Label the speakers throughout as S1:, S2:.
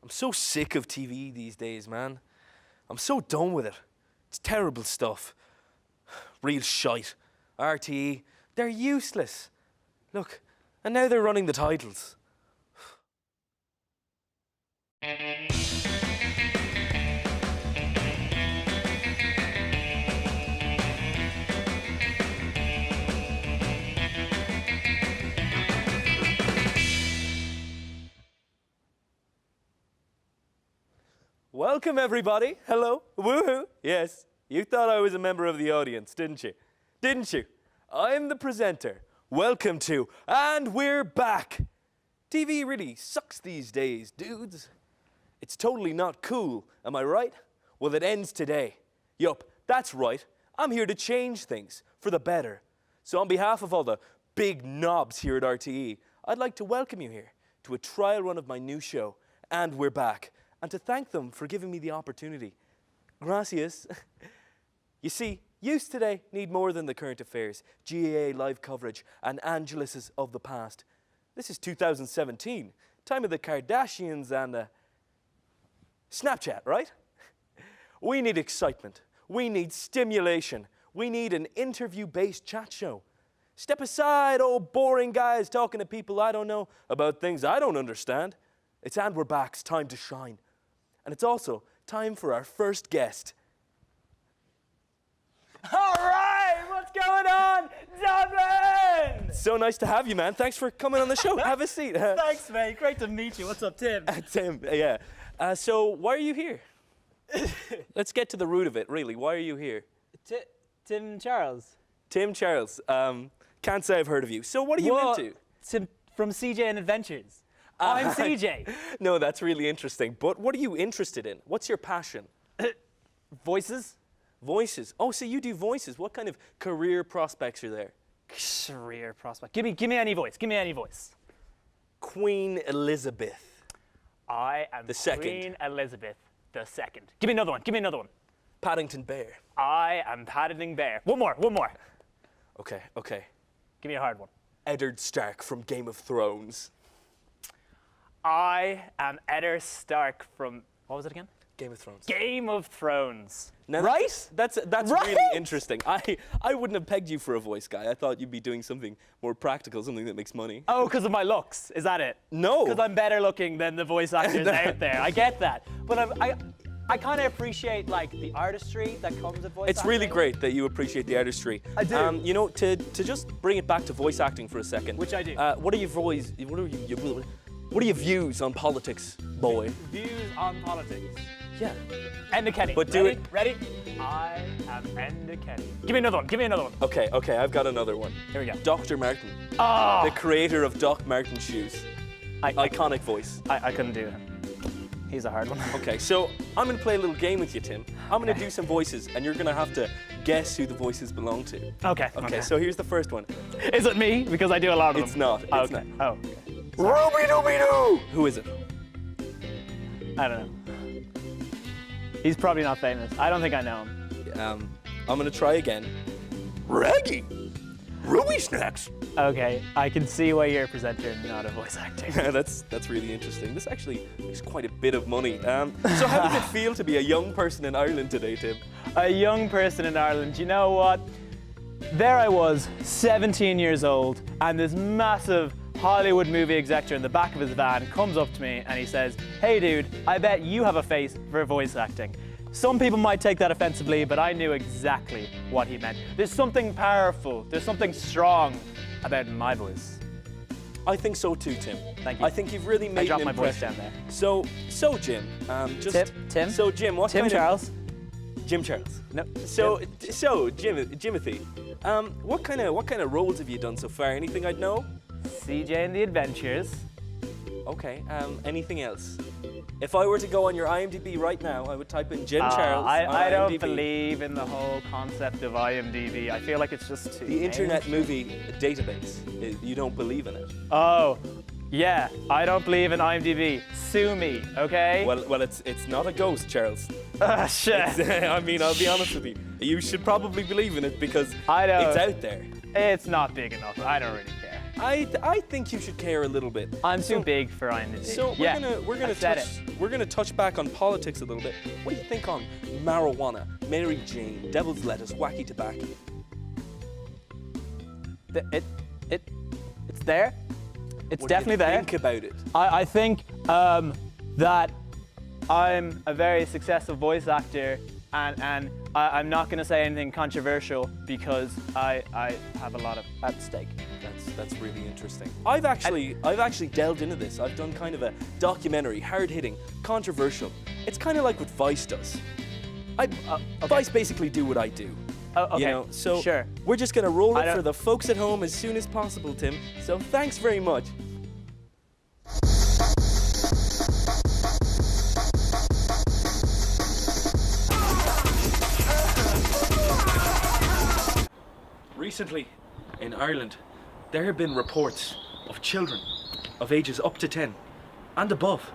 S1: I'm so sick of TV these days, man. I'm so done with it. It's terrible stuff. Real shite. RTE, they're useless. Look, and now they're running the titles. Welcome, everybody. Hello. Woohoo. Yes, you thought I was a member of the audience, didn't you? Didn't you? I'm the presenter. Welcome to And We're Back. TV really sucks these days, dudes. It's totally not cool, am I right? Well, it ends today. Yup, that's right. I'm here to change things for the better. So on behalf of all the big knobs here at RTE, I'd like to welcome you here to a trial run of my new show, And We're Back, and to thank them for giving me the opportunity. Gracias. You see, youth today need more than the current affairs, GAA live coverage, and Angelises of the past. This is 2017, time of the Kardashians and Snapchat, right? We need excitement. We need stimulation. We need an interview-based chat show. Step aside, old boring guys talking to people I don't know about things I don't understand. It's And We're Back's time to shine. And it's also time for our first guest.
S2: All right, what's going on, Dublin?
S1: So nice to have you, man. Thanks for coming on the show. Have a seat.
S2: Thanks, mate. Great to meet you. What's up, Tim?
S1: Tim, yeah. So why are you here? Let's get to the root of it, really. Why are you here?
S2: Tim Charles.
S1: Tim Charles. Can't say I've heard of you. So what are you into?
S2: Tim from CJ and Adventures. I'm CJ.
S1: No, that's really interesting. But what are you interested in? What's your passion?
S2: Voices.
S1: Voices. Oh, so you do voices. What kind of career prospects are there?
S2: Career prospect. Give me any voice. Give me any voice.
S1: Queen Elizabeth.
S2: I am
S1: the second.
S2: Queen Elizabeth the Second. Give me another one. Give me another one.
S1: Paddington Bear.
S2: I am Paddington Bear. One more.
S1: Okay.
S2: Give me a hard one.
S1: Eddard Stark from Game of Thrones.
S2: I am Eddard Stark from, what was it again?
S1: Game of Thrones.
S2: Game of Thrones.
S1: Now,
S2: right?
S1: That's
S2: right?
S1: really interesting. I wouldn't have pegged you for a voice guy. I thought you'd be doing something more practical, something that makes money.
S2: Oh, because of my looks. Is that it?
S1: No.
S2: Because I'm better looking than the voice actors out there. I get that. But I kind of appreciate like the artistry that comes with voice
S1: It's
S2: acting.
S1: really great that you appreciate the artistry.
S2: I do.
S1: You know, to just bring it back to voice acting for a second.
S2: Which I do.
S1: What are your views on politics, boy?
S2: Views on politics.
S1: Yeah.
S2: Enda Kenny.
S1: But do it.
S2: Ready? I am Enda Kenny. Give me another one.
S1: Okay, I've got another one.
S2: Here we go.
S1: Dr. Martin.
S2: Oh!
S1: The creator of Doc Martens shoes. Iconic voice.
S2: I couldn't do it. He's a hard one.
S1: Okay, so I'm going to play a little game with you, Tim. I'm going to do some voices, and you're going to have to guess who the voices belong to.
S2: Okay.
S1: So here's the first one.
S2: Is it me? Because I do a lot of them.
S1: It's not. It's not.
S2: Oh, okay.
S1: Ruby-dooby-doo! Who is it?
S2: I don't know. He's probably not famous. I don't think I know him.
S1: I'm going to try again. Raggy! Ruby Snacks!
S2: Okay, I can see why you're a presenter and not a voice actor.
S1: That's really interesting. This actually makes quite a bit of money. So how does it feel to be a young person in Ireland today, Tim?
S2: A young person in Ireland, you know what? There I was, 17 years old, and this massive Hollywood movie executive in the back of his van comes up to me and he says, "Hey dude, I bet you have a face for voice acting." Some people might take that offensively, but I knew exactly what he meant. There's something powerful, there's something strong about my voice.
S1: I think so too, Tim.
S2: Thank you.
S1: I think you've really made an impression.
S2: I dropped my voice down there.
S1: So Jim,
S2: Tim?
S1: So Jim, what
S2: Tim
S1: kind
S2: Charles?
S1: of... Jim Charles.
S2: No.
S1: So Jimothy, what kind of roles have you done so far? Anything I'd know?
S2: CJ and the Adventures.
S1: Okay, anything else? If I were to go on your IMDb right now, I would type in Jim Charles.
S2: I don't
S1: IMDb.
S2: believe in the whole concept of IMDb. I feel like it's just too
S1: The Internet Movie Database. You don't believe in it.
S2: Oh, yeah. I don't believe in IMDb. Sue me, okay?
S1: Well, it's not a ghost, Charles.
S2: Shit.
S1: I mean, I'll be honest with you. You should probably believe in it because it's out there.
S2: It's not big enough. I don't really care.
S1: I think you should care a little bit.
S2: I'm too big for IMDb.
S1: So we're gonna we're going to touch back on politics a little bit. What do you think on marijuana, Mary Jane, devil's lettuce, wacky tobacco?
S2: It's there. It's definitely there.
S1: Think about it.
S2: I think that I'm a very successful voice actor, and I'm not going to say anything controversial because I have a lot at stake.
S1: That's really interesting. I've actually delved into this. I've done kind of a documentary, hard-hitting, controversial. It's kind of like what Vice does. Vice basically do what I do.
S2: Okay,
S1: you know, so
S2: sure.
S1: We're just gonna roll it for the folks at home as soon as possible, Tim. So thanks very much. Recently, in Ireland, there have been reports of children of ages up to 10 and above,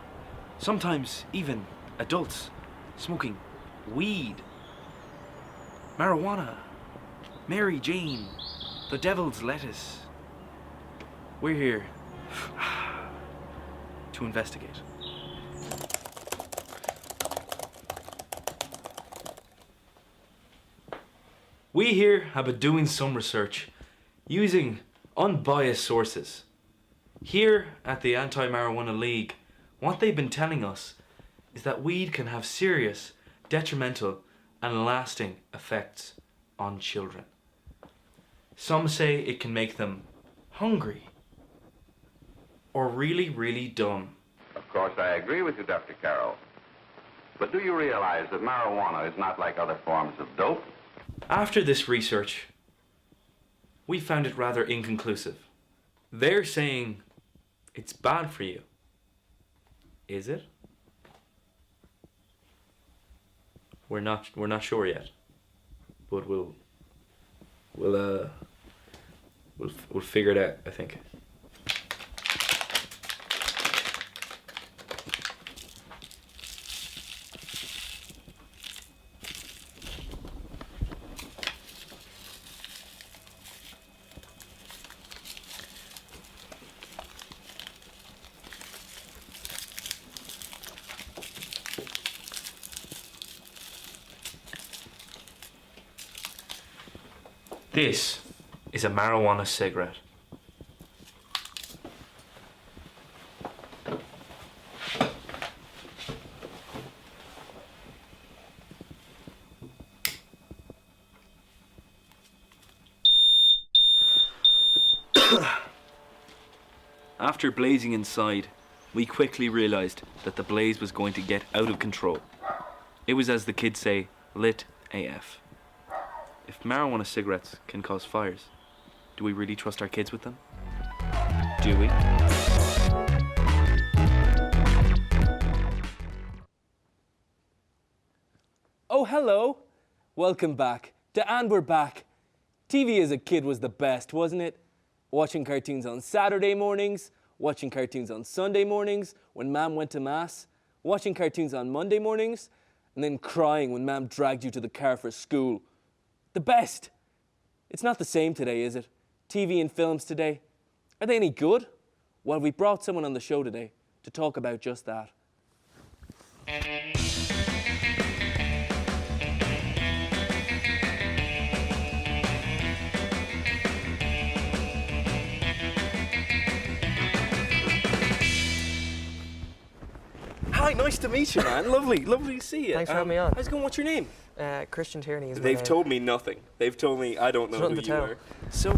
S1: sometimes even adults, smoking weed, marijuana, Mary Jane, the devil's lettuce. We're here to investigate. We here have been doing some research using unbiased sources. Here at the Anti-Marijuana League, what they've been telling us is that weed can have serious, detrimental and lasting effects on children. Some say it can make them hungry or really, really dumb.
S3: Of course, I agree with you, Dr. Carroll. But do you realize that marijuana is not like other forms of dope?
S1: After this research, we found it rather inconclusive. They're saying it's bad for you. Is it? We're not sure yet, but we'll figure it out, I think. This is a marijuana cigarette. After blazing inside, we quickly realized that the blaze was going to get out of control. It was, as the kids say, lit AF. If marijuana cigarettes can cause fires, do we really trust our kids with them? Do we? Oh, hello. Welcome back to And We're Back. TV as a kid was the best, wasn't it? Watching cartoons on Saturday mornings, watching cartoons on Sunday mornings when Mom went to Mass, watching cartoons on Monday mornings, and then crying when Mom dragged you to the car for school. The best. It's not the same today, is it? TV and films today, are they any good? Well, we brought someone on the show today to talk about just that. Hi, nice to meet you, man. Lovely to see you.
S4: Thanks for having me on.
S1: How's it going? What's your name?
S4: Christian Tierney is my
S1: They've
S4: name.
S1: told me nothing. They've told me I don't know
S4: There's
S1: who
S4: nothing
S1: you
S4: to
S1: are. So,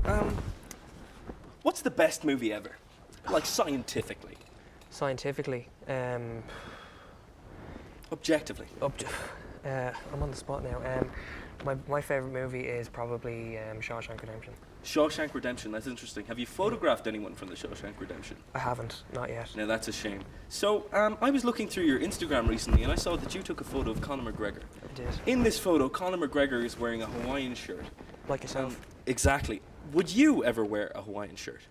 S1: what's the best movie ever? Like, scientifically.
S4: Scientifically,
S1: Objectively.
S4: I'm on the spot now. My favourite movie is probably Shawshank Redemption.
S1: Shawshank Redemption, that's interesting. Have you photographed anyone from the Shawshank Redemption?
S4: I haven't, not yet.
S1: No, that's a shame. So, I was looking through your Instagram recently and I saw that you took a photo of Conor McGregor.
S4: I did.
S1: In this photo, Conor McGregor is wearing a Hawaiian shirt.
S4: Like yourself.
S1: Exactly. Would you ever wear a Hawaiian shirt?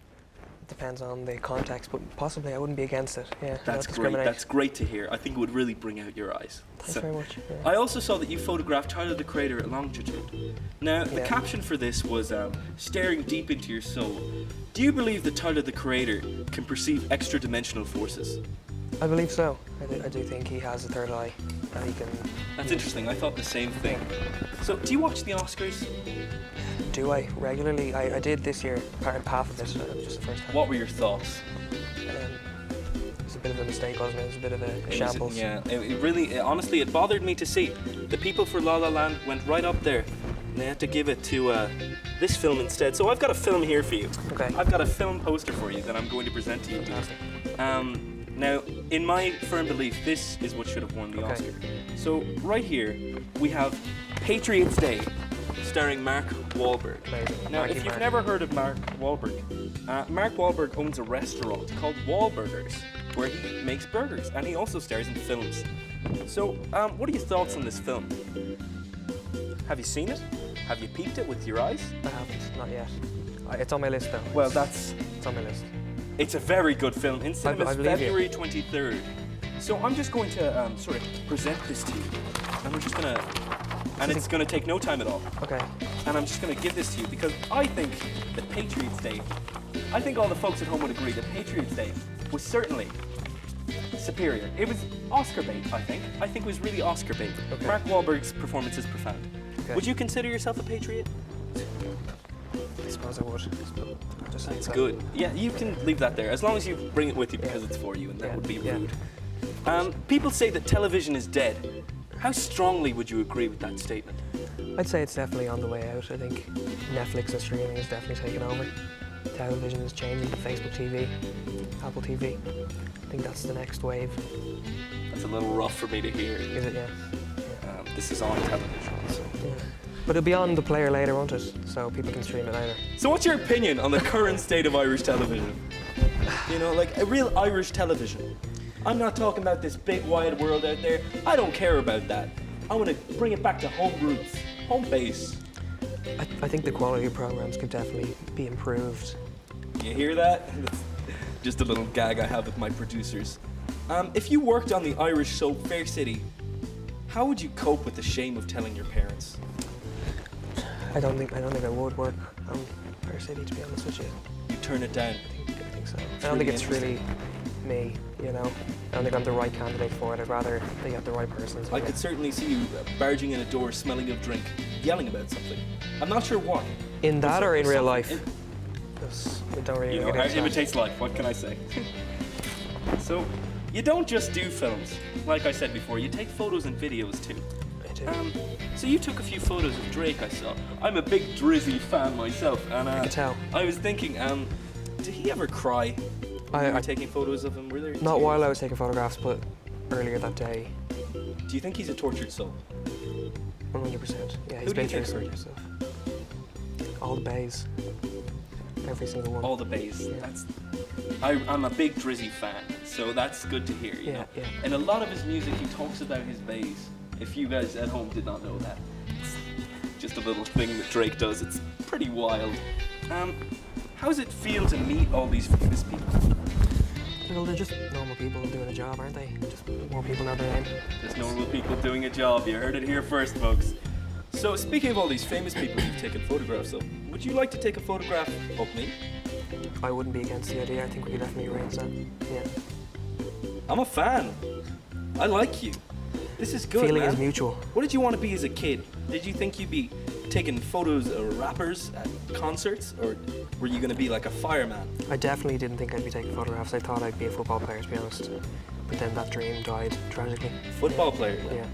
S4: Depends on the context, but possibly I wouldn't be against it. Yeah,
S1: That's
S4: not
S1: great.
S4: discriminate.
S1: That's great to hear. I think it would really bring out your eyes.
S4: Thanks very much. Yeah.
S1: I also saw that you photographed Tyler the Creator at longitude. Now, the
S4: Yeah.
S1: caption for this was staring deep into your soul. Do you believe that Tyler the Creator can perceive extra-dimensional forces?
S4: I believe so. I do think he has a third eye that he can.
S1: That's interesting. I thought the same thing. So, do you watch the Oscars?
S4: Do I regularly? I did this year, half of it, just the first time.
S1: What were your thoughts?
S4: It was a bit of a mistake, wasn't it? It was a bit of a shambles.
S1: Honestly, it bothered me to see. The people for La La Land went right up there, and they had to give it to this film instead. So I've got a film here for you.
S4: Okay.
S1: I've got a film poster for you that I'm going to present to you.
S4: Fantastic.
S1: Now, in my firm belief, this is what should have won the Oscar. So right here, we have Patriots Day, starring Mark Wahlberg.
S4: Amazing.
S1: Now,
S4: Marky
S1: if you've
S4: Mark.
S1: never heard of Mark Wahlberg, Mark Wahlberg owns a restaurant called Wahlburgers, where he makes burgers, and he also stars in films. So, what are your thoughts on this film? Have you seen it? Have you peeped it with your eyes?
S4: I haven't, not yet. It's on my list though.
S1: Well,
S4: It's on my list.
S1: It's a very good film. In cinemas,
S4: I believe you.
S1: February 23rd. So I'm just going to sort of present this to you, and we're just gonna, and it's gonna take no time at all.
S4: Okay.
S1: And I'm just gonna give this to you because I think that Patriots Day, I think all the folks at home would agree that Patriots Day was certainly superior. It was Oscar bait, I think. I think it was really Oscar bait.
S4: Okay.
S1: Mark Wahlberg's performance is profound.
S4: Okay.
S1: Would you consider yourself a patriot?
S4: I suppose I would. Just
S1: That's good. Yeah, you can leave that there as long as you bring it with you because it's for you, and that
S4: Yeah,
S1: would be
S4: yeah.
S1: rude. People say that television is dead. How strongly would you agree with that statement?
S4: I'd say it's definitely on the way out. I think Netflix and streaming is definitely taking over. Television is changing. Facebook TV, Apple TV. I think that's the next wave.
S1: That's a little rough for me to hear.
S4: Is it? Yeah.
S1: This is on television. So.
S4: Yeah. But it'll be on the player later, won't it? So people can stream it later.
S1: So what's your opinion on the current state of Irish television? You know, like a real Irish television. I'm not talking about this big wide world out there. I don't care about that. I want to bring it back to home roots, home base.
S4: I think the quality of programs could definitely be improved.
S1: You hear that? Just a little gag I have with my producers. If you worked on the Irish soap Fair City, how would you cope with the shame of telling your parents?
S4: I don't think I would work on Fair City, to be honest with you.
S1: You turn it down.
S4: I think so. I don't think it's really me, you know. I don't think I'm the right candidate for it. I'd rather they get the right person.
S1: I could certainly see you barging in a door smelling of drink, yelling about something. I'm not sure what.
S4: In that or in real life?
S1: Something-
S4: Because we don't really
S1: You know,
S4: get
S1: art
S4: into that.
S1: imitates life, what can I say? So, you don't just do films. Like I said before, you take photos and videos too.
S4: I do.
S1: So you took a few photos of Drake, I saw. I'm a big Drizzy fan myself, and
S4: I could tell.
S1: I was thinking, did he ever cry when you were taking photos of him? Were there
S4: Not
S1: tears?
S4: while I was taking photographs, but earlier that day,
S1: Do you think he's a tortured soul?
S4: 100%. Yeah, he's
S1: Who do you
S4: been through
S1: think
S4: some
S1: hurt?
S4: good stuff. All the bays. Every single one.
S1: All the bass.
S4: Yeah.
S1: I'm a big Drizzy fan, so that's good to hear. You
S4: Yeah,
S1: know?
S4: yeah.
S1: And a lot of his music, he talks about his bass. If you guys at home did not know that, it's just a little thing that Drake does. It's pretty wild. How does it feel to meet all these famous people?
S4: Well, they're just normal people doing a job, aren't they? Just more people know their name.
S1: Just normal people doing a job. You heard it here first, folks. So, speaking of all these famous people you've taken photographs of, would you like to take a photograph of me?
S4: I wouldn't be against the idea. I think we could definitely arrange that. Yeah.
S1: I'm a fan. I like you. This is good,
S4: Feeling
S1: man.
S4: is mutual.
S1: What did you want to be as a kid? Did you think you'd be taking photos of rappers at concerts, or were you going to be like a fireman?
S4: I definitely didn't think I'd be taking photographs. I thought I'd be a football player, to be honest. But then that dream died tragically.
S1: Football player?
S4: Yeah.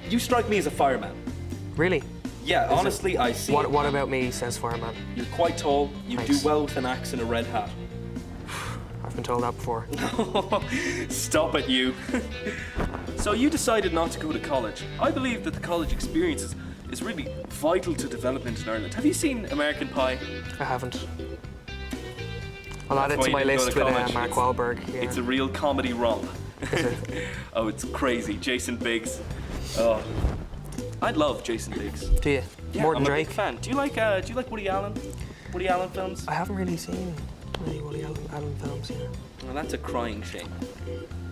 S1: You strike me as a fireman.
S4: Really?
S1: Yeah, honestly, I see.
S4: What about me says fireman?
S1: You're quite tall. You
S4: Thanks.
S1: do well with an axe and a red hat.
S4: I've been told that before.
S1: Stop it, you. So you decided not to go to college. I believe that the college experience is really vital to development in Ireland. Have you seen American Pie?
S4: I haven't. I'll add it
S1: That's
S4: to
S1: why
S4: my
S1: you didn't go
S4: list
S1: to
S4: with
S1: college.
S4: Mark Wahlberg. Yeah.
S1: It's a real comedy romp.
S4: Is it?
S1: Oh, it's crazy. Jason Biggs. Oh, I'd love Jason Biggs.
S4: Do you?
S1: Yeah,
S4: More than
S1: I'm
S4: Drake?
S1: a big fan. Do you like Woody Allen? Woody Allen films?
S4: I haven't really seen many Woody Allen films, yeah.
S1: Well, that's a crying shame.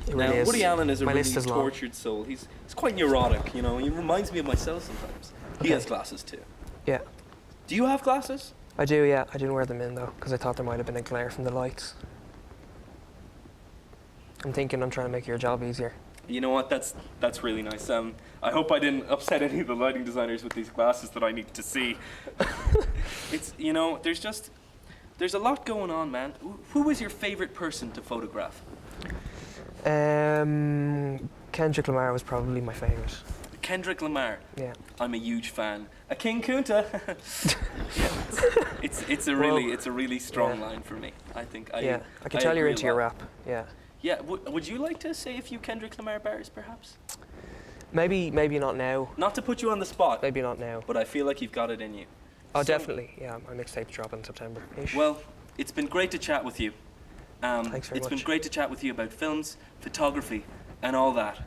S4: It
S1: Now,
S4: really is.
S1: Woody Allen is a
S4: My
S1: really
S4: list is long.
S1: tortured soul. He's quite neurotic, you know. He reminds me of myself sometimes. He
S4: Okay.
S1: has glasses too.
S4: Yeah.
S1: Do you have glasses?
S4: I do, yeah. I didn't wear them in though, because I thought there might have been a glare from the lights. I'm thinking I'm trying to make your job easier.
S1: You know what? That's really nice. I hope I didn't upset any of the lighting designers with these glasses that I need to see. It's, you know, there's a lot going on, man. Who was your favorite person to photograph?
S4: Kendrick Lamar was probably my favourite.
S1: Kendrick Lamar.
S4: Yeah.
S1: I'm a huge fan. A King Kunta. Yeah, it's a really strong line for me. I think.
S4: I can tell you're
S1: agree
S4: into
S1: a
S4: your
S1: lot.
S4: rap. Yeah.
S1: Yeah. Would you like to say a few Kendrick Lamar bars, perhaps?
S4: Maybe not now.
S1: Not to put you on the spot.
S4: Maybe not now.
S1: But I feel like you've got it in you.
S4: Oh,
S1: So-
S4: definitely. Yeah, my mixtape's dropping in September.
S1: Well, it's been great to chat with you.
S4: Thanks very
S1: It's
S4: much.
S1: been great to chat with you about films, photography, and all that.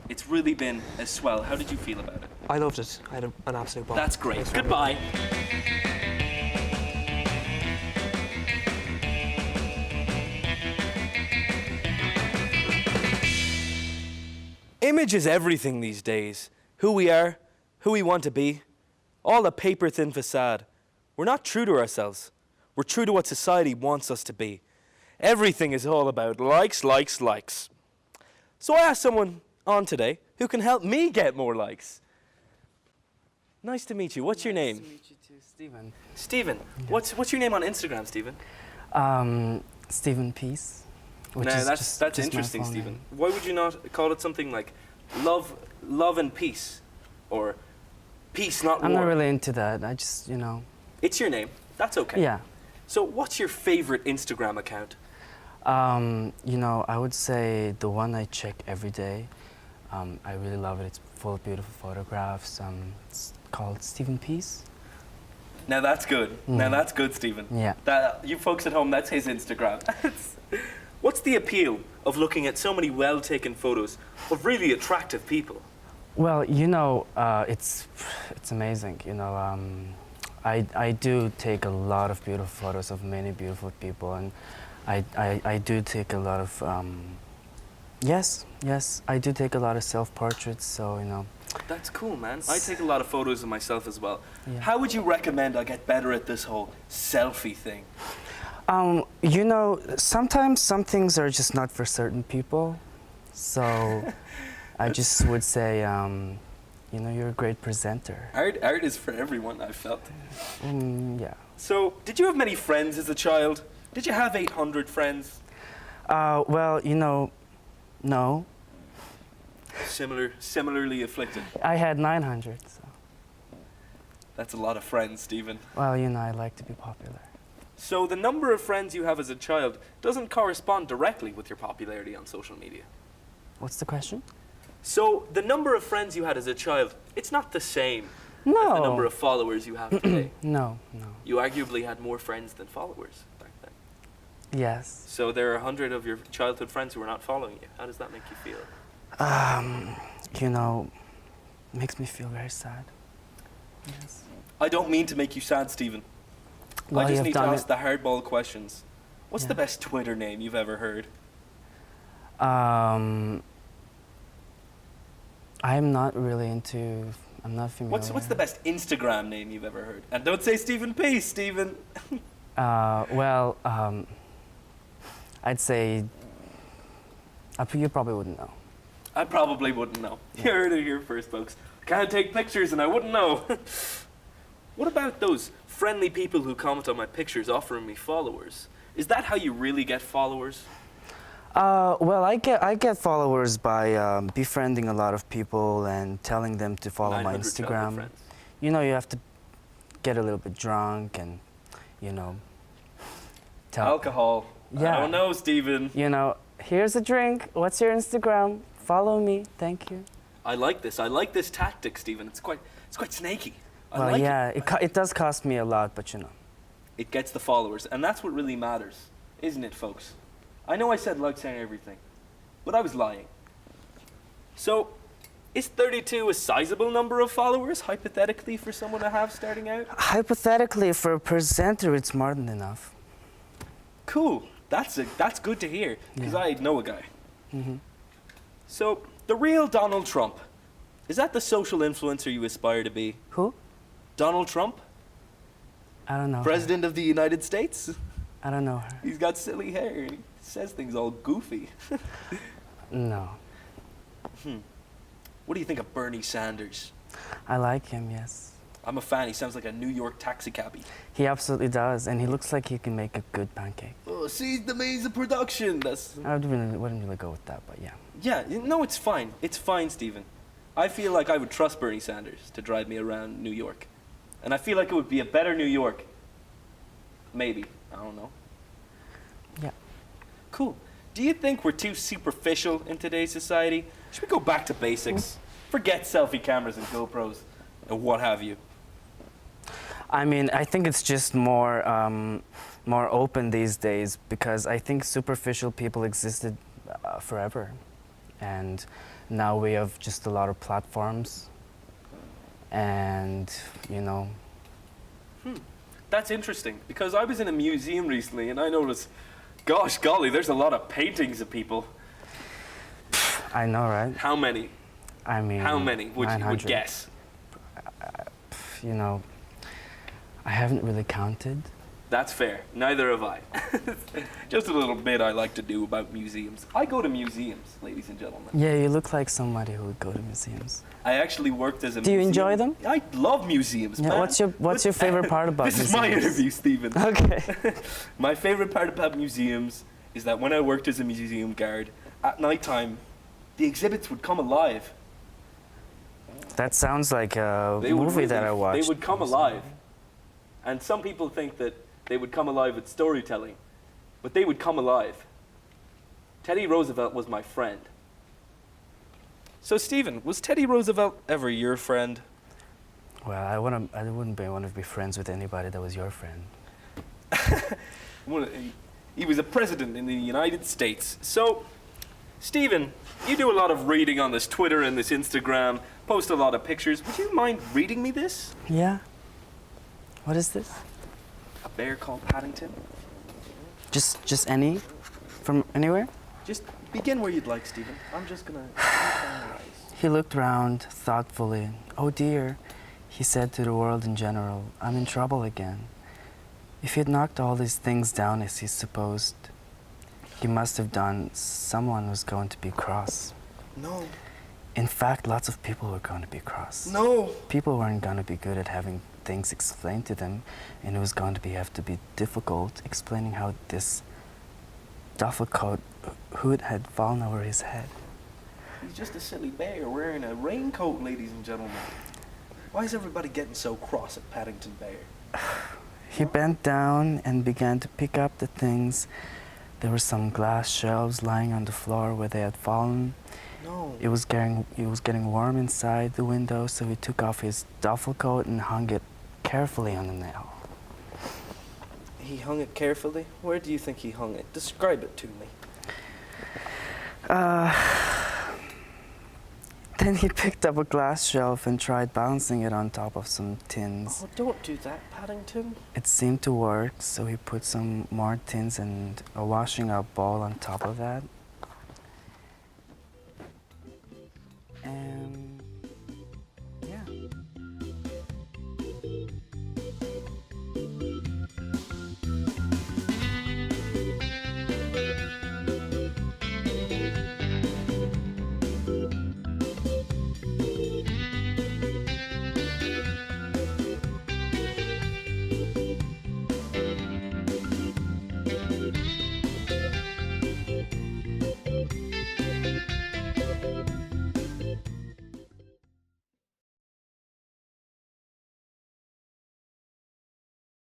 S1: It's really been a swell. How did you feel about it?
S4: I loved it. I had an absolute ball.
S1: That's great.
S4: Thanks very much.
S1: Goodbye. Image is everything these days. Who we are, who we want to be, all a paper-thin facade. We're not true to ourselves. We're true to what society wants us to be. Everything is all about likes, likes, likes. So I asked someone on today who can help me get more likes. Nice to meet you. What's your name?
S5: Nice to meet you too, Stephen.
S1: Stephen. What's your name on Instagram, Stephen?
S5: Stephen Peace. Which
S1: Nah,
S5: is
S1: that's
S5: just my
S1: interesting,
S5: phone
S1: Stephen.
S5: name.
S1: Why would you not call it something like love and peace, or peace not war?
S5: I'm not really into that. I just,
S1: It's your name. That's okay.
S5: yeah.
S1: So, what's your favorite Instagram account?
S5: I would say the one I check every day. I really love it. It's full of beautiful photographs. It's called Stephen Peace.
S1: Now that's good. Now that's good, Stephen.
S5: Yeah.
S1: That you folks at home, that's his Instagram. What's the appeal of looking at so many well-taken photos of really attractive people?
S5: Well, it's amazing. I do take a lot of beautiful photos of many beautiful people, and I do take a lot of yes, I do take a lot of self-portraits. So
S1: That's cool, man. I take a lot of photos of myself as well.
S5: Yeah.
S1: How would you recommend I get better at this whole selfie thing?
S5: Sometimes some things are just not for certain people. So I just would say, you're a great presenter.
S1: Art is for everyone, I've felt.
S5: Yeah.
S1: So, did you have many friends as a child? Did you have 800 friends?
S5: Well, no.
S1: Similarly afflicted.
S5: I had 900. So.
S1: That's a lot of friends, Stephen.
S5: Well, I like to be popular.
S1: So the number of friends you have as a child doesn't correspond directly with your popularity on social media.
S5: What's the question?
S1: So the number of friends you had as a child, it's not the same
S5: No.
S1: as the number of followers you have today.
S5: No.
S1: You arguably had more friends than followers back then.
S5: Yes.
S1: So there are 100 of your childhood friends who are not following you. How does that make you feel?
S5: Makes me feel very sad. Yes.
S1: I don't mean to make you sad, Stephen.
S5: Well,
S1: I just
S5: you've
S1: need to
S5: done
S1: ask
S5: it.
S1: the hardball questions. What's the
S5: Yeah.
S1: best Twitter name you've ever heard?
S5: I'm not really into. I'm not familiar.
S1: What's the best Instagram name you've ever heard? And don't say Stephen P. Stephen.
S5: I'd say. You probably wouldn't know.
S1: I probably wouldn't know. You heard it here first, folks. Can't take pictures and I wouldn't know. What about those friendly people who comment on my pictures offering me followers? Is that how you really get followers?
S5: Well, I get followers by befriending a lot of people and telling them to follow my
S1: 900 childhood
S5: Instagram.
S1: friends.
S5: You have to get a little bit drunk and, tell.
S1: Alcohol.
S5: Yeah.
S1: I don't know, Stephen.
S5: Here's a drink. What's your Instagram? Follow me. Thank you.
S1: I like this. I like this tactic, Stephen. It's quite snaky. I
S5: Well,
S1: like
S5: yeah,
S1: it.
S5: it does cost me a lot, but
S1: It gets the followers, and that's what really matters, isn't it, folks? I know I said like saying everything, but I was lying. So, is 32 a sizable number of followers, hypothetically, for someone to have starting out?
S5: hypothetically, for a presenter, it's more than enough.
S1: Cool. That's good to hear, because
S5: Yeah.
S1: I know a guy.
S5: Hmm.
S1: So, the real Donald Trump, is that the social influencer you aspire to be?
S5: Who?
S1: Donald Trump,
S5: I don't know.
S1: President of the United States?
S5: Her. I don't know her.
S1: He's got silly hair. Says things all goofy.
S5: No.
S1: What do you think of Bernie Sanders?
S5: I like him, yes.
S1: I'm a fan. He sounds like a New York taxi cabbie.
S5: He absolutely does, and he looks like he can make a good pancake.
S1: Oh, seize the maze of production. That's.
S5: I wouldn't really go with that, but yeah.
S1: Yeah, no, it's fine. It's fine, Stephen. I feel like I would trust Bernie Sanders to drive me around New York. And I feel like it would be a better New York. Maybe. I don't know.
S5: Yeah.
S1: Cool. Do you think we're too superficial in today's society? Should we go back to basics? Forget selfie cameras and GoPros and what have you.
S5: I mean, I think it's just more open these days because I think superficial people existed forever, and now we have just a lot of platforms, and you know.
S1: That's interesting because I was in a museum recently and I noticed, gosh golly, there's a lot of paintings of people.
S5: I know, right?
S1: How many?
S5: I mean,
S1: How many would you
S5: 900.
S1: guess?
S5: You know, I haven't really counted.
S1: That's fair. Neither have I. Just a little bit I like to do about museums. I go to museums, ladies and gentlemen.
S5: Yeah, you look like somebody who would go to museums.
S1: I actually worked as a
S5: Do you enjoy them?
S1: I love museums,
S5: Yeah,
S1: man.
S5: what's your favorite part about
S1: This
S5: museums?
S1: is my interview, Stephen.
S5: Okay.
S1: My favorite part about museums is that when I worked as a museum guard, at night time, the exhibits would come alive.
S5: That sounds like a
S1: They would
S5: movie that
S1: really-
S5: I watched.
S1: They would come alive. And some people think that they would come alive with storytelling, but they would come alive. Teddy Roosevelt was my friend. So, Stephen, was Teddy Roosevelt ever your friend?
S5: Well, I wouldn't want to be friends with anybody that was your friend.
S1: He was a president in the United States. So, Stephen, you do a lot of reading on this Twitter and this Instagram, post a lot of pictures. Would you mind reading me this?
S5: Yeah. What is this?
S1: A bear called Paddington?
S5: Just any? From anywhere?
S1: Just begin where you'd like, Stephen. I'm just gonna finalize.
S5: He looked round thoughtfully. Oh dear, he said to the world in general, I'm in trouble again. If he'd knocked all these things down as he supposed, he must have done, someone was going to be cross.
S1: No.
S5: In fact, lots of people were going to be cross.
S1: No.
S5: People weren't going to be good at having things explained to them, and it was going to have to be difficult explaining how this duffel coat hood had fallen over his head.
S1: He's just a silly bear wearing a raincoat, ladies and gentlemen. Why is everybody getting so cross at Paddington Bear?
S5: He bent down and began to pick up the things. There were some glass shelves lying on the floor where they had fallen.
S1: No.
S5: It was getting warm inside the window, so he took off his duffel coat and hung it carefully on the nail.
S1: He hung it carefully? Where do you think he hung it? Describe it to me.
S5: Then he picked up a glass shelf and tried balancing it on top of some tins.
S1: Oh, don't do that, Paddington.
S5: It seemed to work, so he put some more tins and a washing up bowl on top of that.